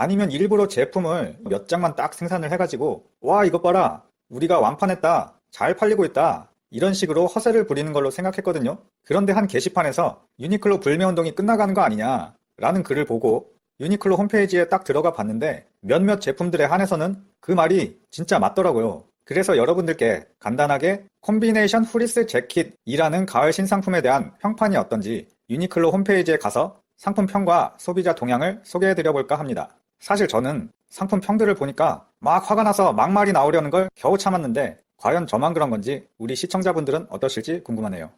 아니면 일부러 제품을 몇 장만 딱 생산을 해가지고 와 이것 봐라 우리가 완판했다 잘 팔리고 있다 이런 식으로 허세를 부리는 걸로 생각했거든요. 그런데 한 게시판에서 유니클로 불매운동이 끝나가는 거 아니냐 라는 글을 보고 유니클로 홈페이지에 딱 들어가 봤는데 몇몇 제품들에 한해서는 그 말이 진짜 맞더라고요. 그래서 여러분들께 간단하게 콤비네이션 후리스 재킷이라는 가을 신상품에 대한 평판이 어떤지 유니클로 홈페이지에 가서 상품 평과 소비자 동향을 소개해드려 볼까 합니다. 사실 저는 상품 평들을 보니까 막 화가 나서 막말이 나오려는 걸 겨우 참았는데 과연 저만 그런 건지 우리 시청자분들은 어떠실지 궁금하네요.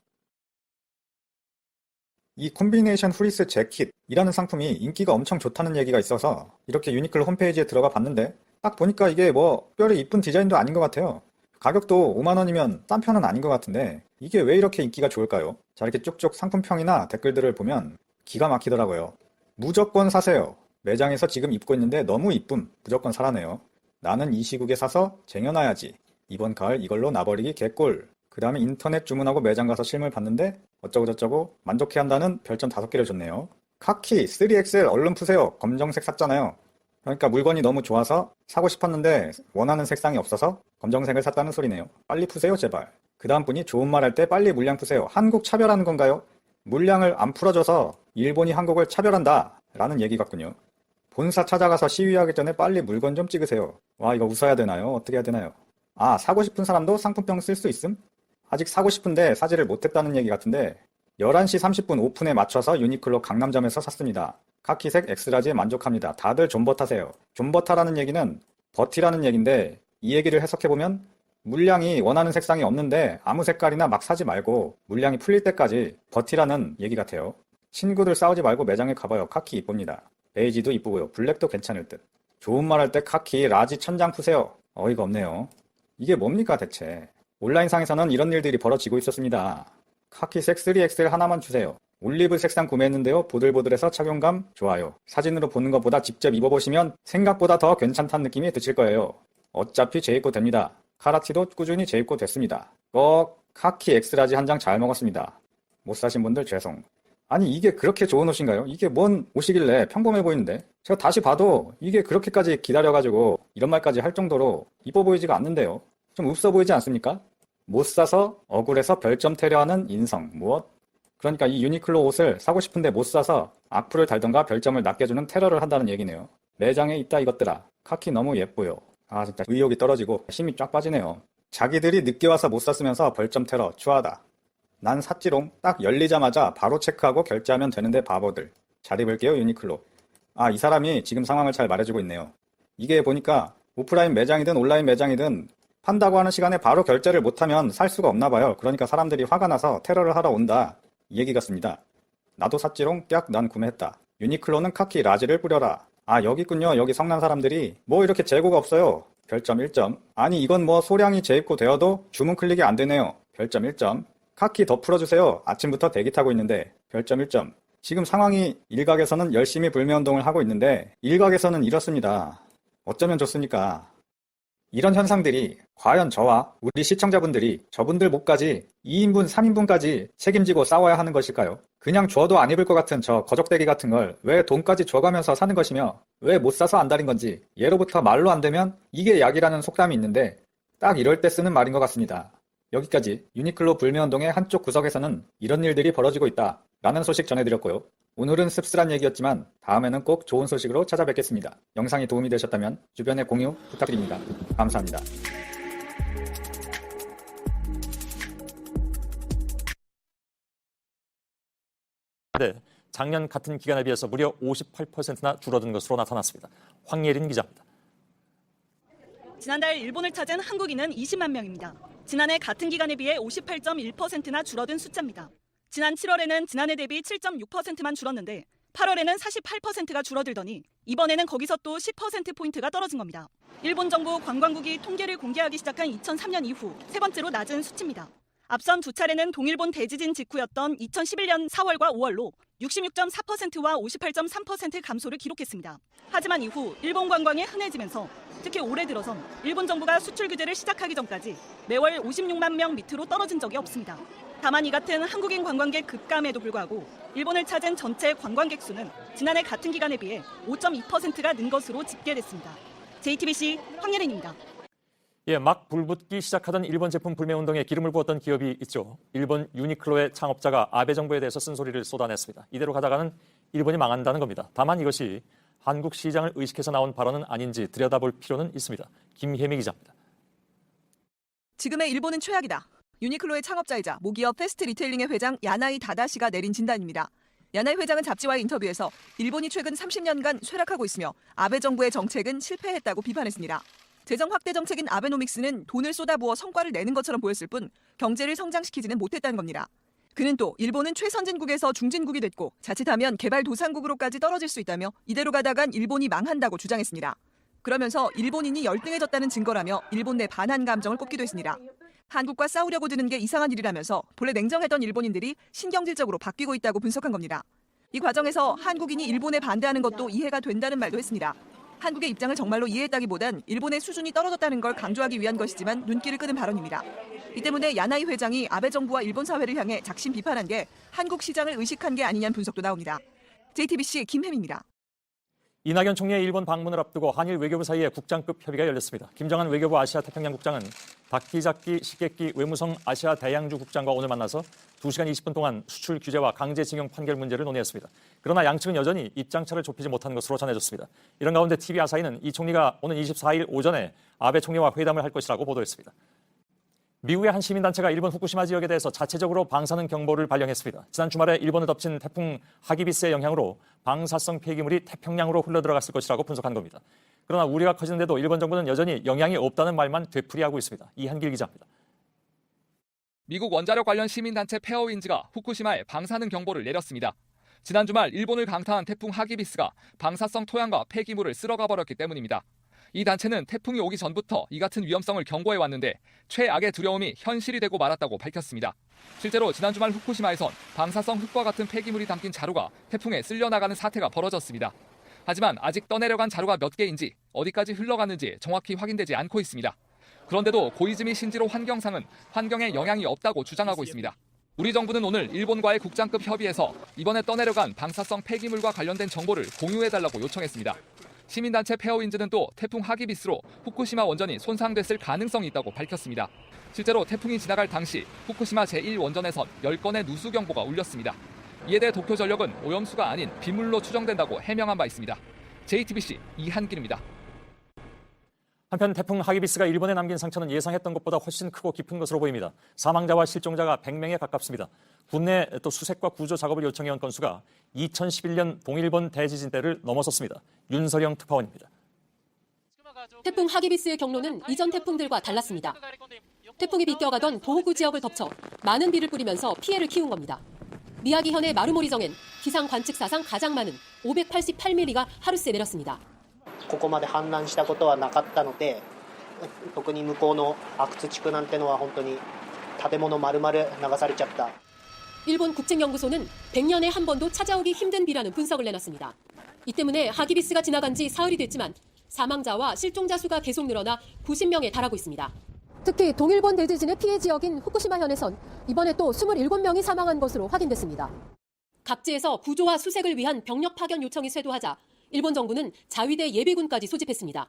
이 콤비네이션 후리스 재킷이라는 상품이 인기가 엄청 좋다는 얘기가 있어서 이렇게 유니클로 홈페이지에 들어가 봤는데 딱 보니까 이게 뭐 특별히 이쁜 디자인도 아닌 것 같아요. 가격도 5만원이면 싼 편은 아닌 것 같은데 이게 왜 이렇게 인기가 좋을까요? 자, 이렇게 쭉쭉 상품평이나 댓글들을 보면 기가 막히더라고요. 무조건 사세요. 매장에서 지금 입고 있는데 너무 이쁨. 무조건 사라네요. 나는 이 시국에 사서 쟁여놔야지. 이번 가을 이걸로 나버리기 개꿀. 그 다음에 인터넷 주문하고 매장 가서 실물 봤는데 어쩌고저쩌고 만족해한다는 별점 5개를 줬네요. 카키 3XL 얼른 푸세요. 검정색 샀잖아요. 그러니까 물건이 너무 좋아서 사고 싶었는데 원하는 색상이 없어서 검정색을 샀다는 소리네요. 빨리 푸세요 제발. 그 다음 분이 좋은 말 할 때 빨리 물량 푸세요. 한국 차별하는 건가요? 물량을 안 풀어줘서 일본이 한국을 차별한다 라는 얘기 같군요. 본사 찾아가서 시위하기 전에 빨리 물건 좀 찍으세요. 와 이거 웃어야 되나요? 어떻게 해야 되나요? 아 사고 싶은 사람도 상품평 쓸 수 있음? 아직 사고 싶은데 사지를 못했다는 얘기 같은데 11시 30분 오픈에 맞춰서 유니클로 강남점에서 샀습니다. 카키색 엑스라지에 만족합니다. 다들 존버 타세요. 존버 타라는 얘기는 버티라는 얘기인데 이 얘기를 해석해보면 물량이 원하는 색상이 없는데 아무 색깔이나 막 사지 말고 물량이 풀릴 때까지 버티라는 얘기 같아요. 친구들 싸우지 말고 매장에 가봐요. 카키 이쁩니다. 베이지도 이쁘고요. 블랙도 괜찮을 듯. 좋은 말 할 때 카키 라지 천장 푸세요. 어이가 없네요. 이게 뭡니까 대체. 온라인상에서는 이런 일들이 벌어지고 있었습니다. 카키색 3XL 하나만 주세요. 올리브 색상 구매했는데요. 보들보들해서 착용감 좋아요. 사진으로 보는 것보다 직접 입어보시면 생각보다 더 괜찮다는 느낌이 드실 거예요. 어차피 재입고 됩니다. 카라티도 꾸준히 재입고 됐습니다. 카키 엑스라지 한 장 잘 먹었습니다. 못 사신 분들 죄송. 아니 이게 그렇게 좋은 옷인가요? 이게 뭔 옷이길래 평범해 보이는데 제가 다시 봐도 이게 그렇게까지 기다려가지고 이런 말까지 할 정도로 이뻐 보이지가 않는데요. 좀 없어 보이지 않습니까? 못 사서 억울해서 별점 테러하는 인성 무엇? 그러니까 이 유니클로 옷을 사고 싶은데 못 사서 악플을 달던가 별점을 낮게 주는 테러를 한다는 얘기네요. 매장에 있다 이것들아. 카키 너무 예뻐요. 아 진짜 의욕이 떨어지고 힘이 쫙 빠지네요. 자기들이 늦게 와서 못 샀으면서 별점 테러 추하다. 난 샀지롱. 딱 열리자마자 바로 체크하고 결제하면 되는데 바보들. 잘 입을게요 유니클로. 아 이 사람이 지금 상황을 잘 말해주고 있네요. 이게 보니까 오프라인 매장이든 온라인 매장이든 판다고 하는 시간에 바로 결제를 못하면 살 수가 없나 봐요. 그러니까 사람들이 화가 나서 테러를 하러 온다. 이 얘기 같습니다. 나도 샀지롱. 깍 난 구매했다. 유니클로는 카키 라지를 뿌려라. 아 여기 있군요. 여기 성난 사람들이 뭐 이렇게 재고가 없어요. 별점 1점. 아니 이건 뭐 소량이 재입고 되어도 주문 클릭이 안 되네요. 별점 1점. 카키 더 풀어주세요. 아침부터 대기 타고 있는데 별점 1점. 지금 상황이 일각에서는 열심히 불매운동을 하고 있는데 일각에서는 이렇습니다. 어쩌면 좋습니까? 이런 현상들이 과연 저와 우리 시청자분들이 저분들 몫까지 2인분, 3인분까지 책임지고 싸워야 하는 것일까요? 그냥 줘도 안 입을 것 같은 저 거적대기 같은 걸 왜 돈까지 줘가면서 사는 것이며 왜 못 사서 안달인 건지 예로부터 말로 안 되면 이게 약이라는 속담이 있는데 딱 이럴 때 쓰는 말인 것 같습니다. 여기까지 유니클로 불매운동의 한쪽 구석에서는 이런 일들이 벌어지고 있다 라는 소식 전해드렸고요. 오늘은 씁쓸한 얘기였지만 다음에는 꼭 좋은 소식으로 찾아뵙겠습니다. 영상이 도움이 되셨다면 주변에 공유 부탁드립니다. 감사합니다. 네, 작년 같은 기간에 비해서 무려 58%나 줄어든 것으로 나타났습니다. 황예린 기자입니다. 지난달 일본을 찾은 한국인은 20만 명입니다. 지난해 같은 기간에 비해 58.1%나 줄어든 숫자입니다. 지난 7월에는 지난해 대비 7.6%만 줄었는데 8월에는 48%가 줄어들더니 이번에는 거기서 또 10%포인트가 떨어진 겁니다. 일본 정부 관광국이 통계를 공개하기 시작한 2003년 이후 세 번째로 낮은 수치입니다. 앞선 두 차례는 동일본 대지진 직후였던 2011년 4월과 5월로 66.4%와 58.3% 감소를 기록했습니다. 하지만 이후 일본 관광이 흔해지면서 특히 올해 들어선 일본 정부가 수출 규제를 시작하기 전까지 매월 56만 명 밑으로 떨어진 적이 없습니다. 다만 이 같은 한국인 관광객 급감에도 불구하고 일본을 찾은 전체 관광객 수는 지난해 같은 기간에 비해 5.2%가 는 것으로 집계됐습니다. JTBC 황예린입니다. 예, 막 불붙기 시작하던 일본 제품 불매 운동에 기름을 부었던 기업이 있죠. 일본 유니클로의 창업자가 아베 정부에 대해서 쓴소리를 쏟아냈습니다. 이대로 가다가는 일본이 망한다는 겁니다. 다만 이것이 한국 시장을 의식해서 나온 발언은 아닌지 들여다볼 필요는 있습니다. 김혜미 기자입니다. 지금의 일본은 최악이다. 유니클로의 창업자이자 모기업 패스트 리테일링의 회장 야나이 다다시가 내린 진단입니다. 야나이 회장은 잡지와의 인터뷰에서 일본이 최근 30년간 쇠락하고 있으며 아베 정부의 정책은 실패했다고 비판했습니다. 재정 확대 정책인 아베노믹스는 돈을 쏟아부어 성과를 내는 것처럼 보였을 뿐 경제를 성장시키지는 못했다는 겁니다. 그는 또 일본은 최선진국에서 중진국이 됐고 자칫하면 개발도상국으로까지 떨어질 수 있다며 이대로 가다간 일본이 망한다고 주장했습니다. 그러면서 일본인이 열등해졌다는 증거라며 일본 내 반한 감정을 꼽기도 했습니다. 한국과 싸우려고 드는 게 이상한 일이라면서 본래 냉정했던 일본인들이 신경질적으로 바뀌고 있다고 분석한 겁니다. 이 과정에서 한국인이 일본에 반대하는 것도 이해가 된다는 말도 했습니다. 한국의 입장을 정말로 이해했다기보단 일본의 수준이 떨어졌다는 걸 강조하기 위한 것이지만 눈길을 끄는 발언입니다. 이 때문에 야나이 회장이 아베 정부와 일본 사회를 향해 작심 비판한 게 한국 시장을 의식한 게 아니냐는 분석도 나옵니다. JTBC 김혜미입니다. 이낙연 총리의 일본 방문을 앞두고 한일 외교부 사이에 국장급 협의가 열렸습니다. 김정한 외교부 아시아 태평양 국장은 다키자키 시게키 외무성 아시아 대양주 국장과 오늘 만나서 2시간 20분 동안 수출 규제와 강제징용 판결 문제를 논의했습니다. 그러나 양측은 여전히 입장차를 좁히지 못한 것으로 전해졌습니다. 이런 가운데 TV 아사히는 이 총리가 오는 24일 오전에 아베 총리와 회담을 할 것이라고 보도했습니다. 미국의 한 시민단체가 일본 후쿠시마 지역에 대해서 자체적으로 방사능 경보를 발령했습니다. 지난 주말에 일본을 덮친 태풍 하기비스의 영향으로 방사성 폐기물이 태평양으로 흘러들어갔을 것이라고 분석한 겁니다. 그러나 우려가 커지는데도 일본 정부는 여전히 영향이 없다는 말만 되풀이하고 있습니다. 이한길 기자입니다. 미국 원자력 관련 시민단체 페어윈즈가 후쿠시마에 방사능 경보를 내렸습니다. 지난 주말 일본을 강타한 태풍 하기비스가 방사성 토양과 폐기물을 쓸어가 버렸기 때문입니다. 이 단체는 태풍이 오기 전부터 이 같은 위험성을 경고해왔는데 최악의 두려움이 현실이 되고 말았다고 밝혔습니다. 실제로 지난 주말 후쿠시마에선 방사성 흙과 같은 폐기물이 담긴 자루가 태풍에 쓸려나가는 사태가 벌어졌습니다. 하지만 아직 떠내려간 자루가 몇 개인지 어디까지 흘러갔는지 정확히 확인되지 않고 있습니다. 그런데도 고이즈미 신지로 환경상은 환경에 영향이 없다고 주장하고 있습니다. 우리 정부는 오늘 일본과의 국장급 협의에서 이번에 떠내려간 방사성 폐기물과 관련된 정보를 공유해달라고 요청했습니다. 시민단체 페어윈즈는 또 태풍 하기비스로 후쿠시마 원전이 손상됐을 가능성이 있다고 밝혔습니다. 실제로 태풍이 지나갈 당시 후쿠시마 제1원전에선 10건의 누수 경보가 울렸습니다. 이에 대해 도쿄전력은 오염수가 아닌 비물로 추정된다고 해명한 바 있습니다. JTBC 이한길입니다. 한편 태풍 하기비스가 일본에 남긴 상처는 예상했던 것보다 훨씬 크고 깊은 것으로 보입니다. 사망자와 실종자가 100명에 가깝습니다. 국내 또 수색과 구조 작업을 요청해온 건수가 2011년 동일본 대지진 때를 넘어섰습니다. 윤서영 특파원입니다. 태풍 하기비스의 경로는 이전 태풍들과 달랐습니다. 태풍이 비껴가던 도호구 지역을 덮쳐 많은 비를 뿌리면서 피해를 키운 겁니다. 미야기현의 마루모리정엔 기상 관측 사상 가장 많은 588mm가 하루 새 내렸습니다. ここまで氾濫したことはなかったので、特に向こうの阿久津地区なんてのは本当に建物丸々流されちゃった。 일본 국책연구소는 100년에 한 번도 찾아오기 힘든 비라는 분석을 내놨습니다. 이 때문에 하기비스가 지나간 지 사흘이 됐지만 사망자와 실종자 수가 계속 늘어나 90명에 달하고 있습니다. 특히 동일본 대지진의 피해 지역인 후쿠시마현에선 이번에 또 27명이 사망한 것으로 확인됐습니다. 각지에서 구조와 수색을 위한 병력 파견 요청이 쇄도하자 일본 정부는 자위대 예비군까지 소집했습니다.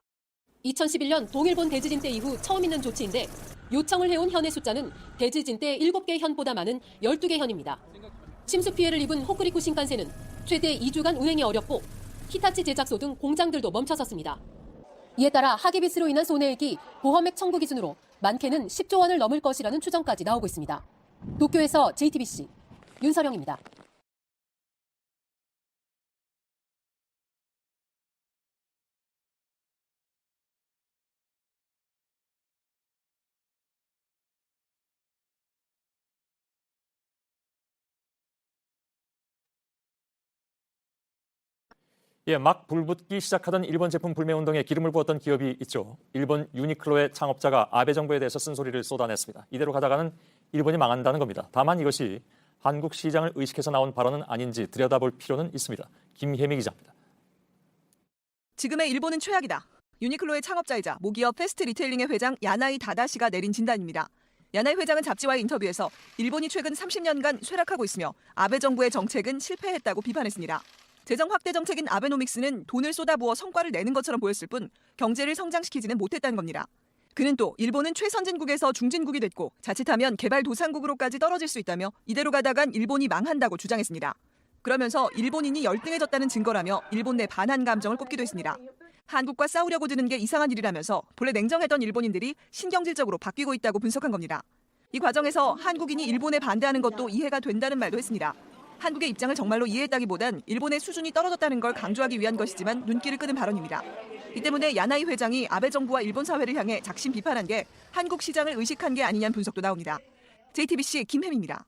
2011년 동일본 대지진 때 이후 처음 있는 조치인데 요청을 해온 현의 숫자는 대지진 때 7개 현보다 많은 12개 현입니다. 침수 피해를 입은 호쿠리쿠 신칸센은 최대 2주간 운행이 어렵고 히타치 제작소 등 공장들도 멈춰섰습니다. 이에 따라 하기비스로 인한 손해액이 보험액 청구 기준으로 많게는 10조 원을 넘을 것이라는 추정까지 나오고 있습니다. 도쿄에서 JTBC 윤서령입니다. 예, 막 불붙기 시작하던 일본 제품 불매 운동에 기름을 부었던 기업이 있죠. 일본 유니클로의 창업자가 아베 정부에 대해서 쓴소리를 쏟아냈습니다. 이대로 가다가는 일본이 망한다는 겁니다. 다만 이것이 한국 시장을 의식해서 나온 발언은 아닌지 들여다볼 필요는 있습니다. 김혜미 기자입니다. 지금의 일본은 최악이다. 유니클로의 창업자이자 모기업 패스트 리테일링의 회장 야나이 다다시가 내린 진단입니다. 야나이 회장은 잡지와의 인터뷰에서 일본이 최근 30년간 쇠락하고 있으며 아베 정부의 정책은 실패했다고 비판했습니다. 재정 확대 정책인 아베노믹스는 돈을 쏟아부어 성과를 내는 것처럼 보였을 뿐 경제를 성장시키지는 못했다는 겁니다. 그는 또 일본은 최선진국에서 중진국이 됐고 자칫하면 개발도상국으로까지 떨어질 수 있다며 이대로 가다간 일본이 망한다고 주장했습니다. 그러면서 일본인이 열등해졌다는 증거라며 일본 내 반한 감정을 꼽기도 했습니다. 한국과 싸우려고 드는 게 이상한 일이라면서 본래 냉정했던 일본인들이 신경질적으로 바뀌고 있다고 분석한 겁니다. 이 과정에서 한국인이 일본에 반대하는 것도 이해가 된다는 말도 했습니다. 한국의 입장을 정말로 이해했다기보단 일본의 수준이 떨어졌다는 걸 강조하기 위한 것이지만 눈길을 끄는 발언입니다. 이 때문에 야나이 회장이 아베 정부와 일본 사회를 향해 작심 비판한 게 한국 시장을 의식한 게 아니냐는 분석도 나옵니다. JTBC 김혜미입니다.